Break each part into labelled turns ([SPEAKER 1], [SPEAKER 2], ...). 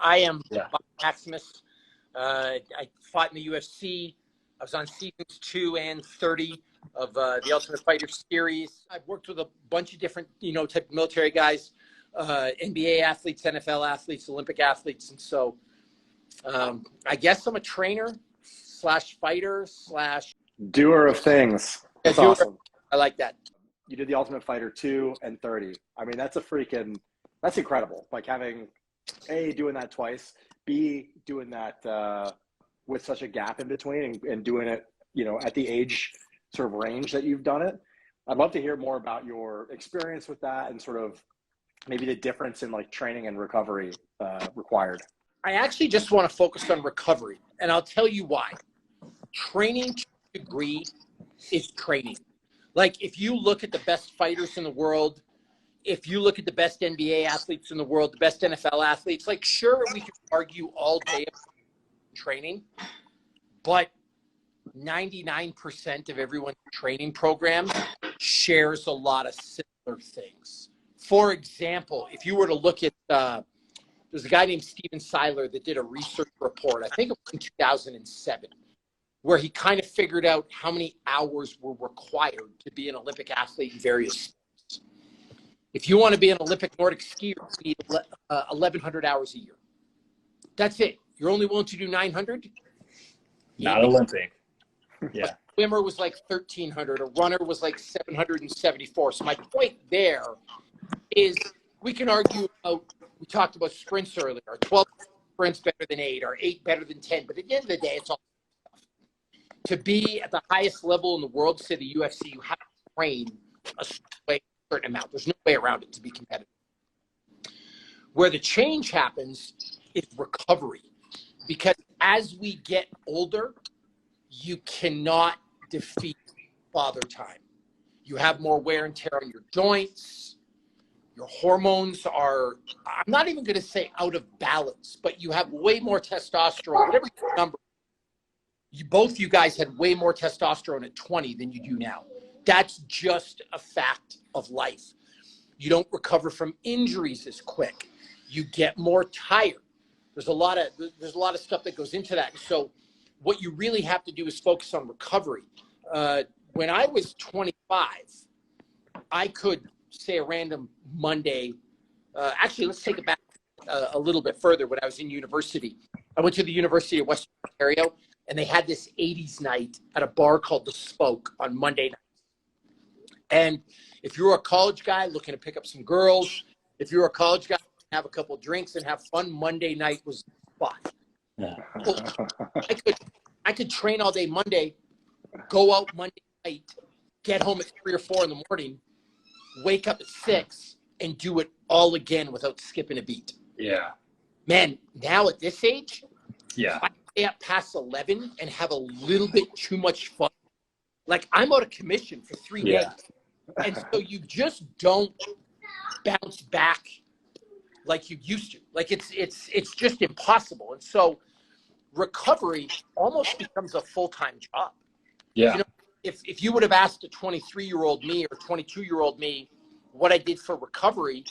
[SPEAKER 1] I am
[SPEAKER 2] Yeah.
[SPEAKER 1] Bobby Maximus. I fought in the UFC. I was on seasons 2 and 30 of the Ultimate Fighter series. I've worked with a bunch of different, type of military guys, NBA athletes, NFL athletes, Olympic athletes. And so I guess I'm a trainer / fighter /
[SPEAKER 2] doer of things. That's awesome.
[SPEAKER 1] I like that.
[SPEAKER 2] You did the Ultimate Fighter 2 and 30. I mean, that's incredible. Like having A, doing that twice, B, doing that with such a gap in between and doing it, at the age sort of range that you've done it. I'd love to hear more about your experience with that and sort of maybe the difference in like training and recovery required.
[SPEAKER 1] I actually just want to focus on recovery, and I'll tell you why. Training to a degree is training. Like if you look at the best fighters in the world, if you look at the best NBA athletes in the world, the best NFL athletes, like sure, we can argue all day about training, but 99% of everyone's training program shares a lot of similar things. For example, if you were to look at, there's a guy named Steven Seiler that did a research report, I think it was in 2007, where he kind of figured out how many hours were required to be an Olympic athlete in various sports. If you want to be an Olympic Nordic skier, you need 1,100 hours a year. That's it. You're only willing to do 900?
[SPEAKER 3] Not Olympic. Yeah.
[SPEAKER 1] A swimmer was like 1,300. A runner was like 774. So my point there is we can argue about, we talked about sprints earlier. Are 12 sprints better than 8? Are 8 better than 10? But at the end of the day, it's all stuff. To be at the highest level in the world, say the UFC, you have to train a certain amount. There's no way around it to be competitive. Where the change happens is recovery. Because as we get older, you cannot defeat father time. You have more wear and tear on your joints. Your hormones are, I'm not even going to say out of balance, but you have way more testosterone, whatever your number. Both you guys had way more testosterone at 20 than you do now. That's just a fact of life. You don't recover from injuries as quick. You get more tired. There's a lot of stuff that goes into that. So what you really have to do is focus on recovery. When I was 25, I could say a random Monday. Actually, let's take it back a little bit further. When I was in university, I went to the University of Western Ontario, and they had this 80s night at a bar called The Spoke on Monday night. And if you're a college guy looking to pick up some girls, if you're a college guy, have a couple of drinks and have fun, Monday night was the spot.
[SPEAKER 3] Yeah.
[SPEAKER 1] I could train all day Monday, go out Monday night, get home at 3 or 4 in the morning, wake up at 6, and do it all again without skipping a beat.
[SPEAKER 3] Yeah.
[SPEAKER 1] Man, now at this age,
[SPEAKER 3] yeah,
[SPEAKER 1] I stay up past 11 and have a little bit too much fun. Like I'm out of commission for 3 days. And so you just don't bounce back like you used to. Like it's just impossible. And so recovery almost becomes a full-time job.
[SPEAKER 3] Yeah.
[SPEAKER 1] If you would have asked a 23-year-old me or 22-year-old me what I did for recovery,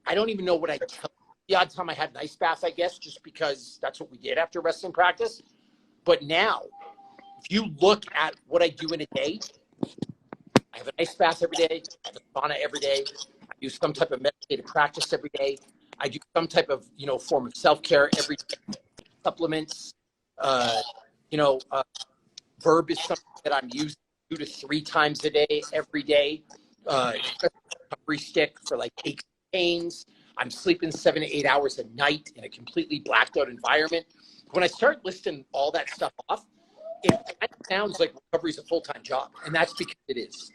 [SPEAKER 1] I don't even know what I tell you. The odd time I had an ice bath, I guess, just because that's what we did after wrestling practice. But now, if you look at what I do in a day, I have an ice bath every day. I have a sauna every day. I do some type of meditative practice every day. I do some type of, form of self-care every day. Supplements, Verb is something that I'm using 2 to 3 times a day, every day. Recovery stick for like aches and pains. I'm sleeping 7 to 8 hours a night in a completely blacked out environment. When I start listing all that stuff off, it kind of sounds like recovery is a full-time job, and that's because it is.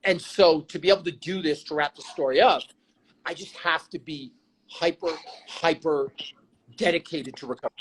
[SPEAKER 1] And so to be able to do this, to wrap the story up, I just have to be hyper dedicated to recovery.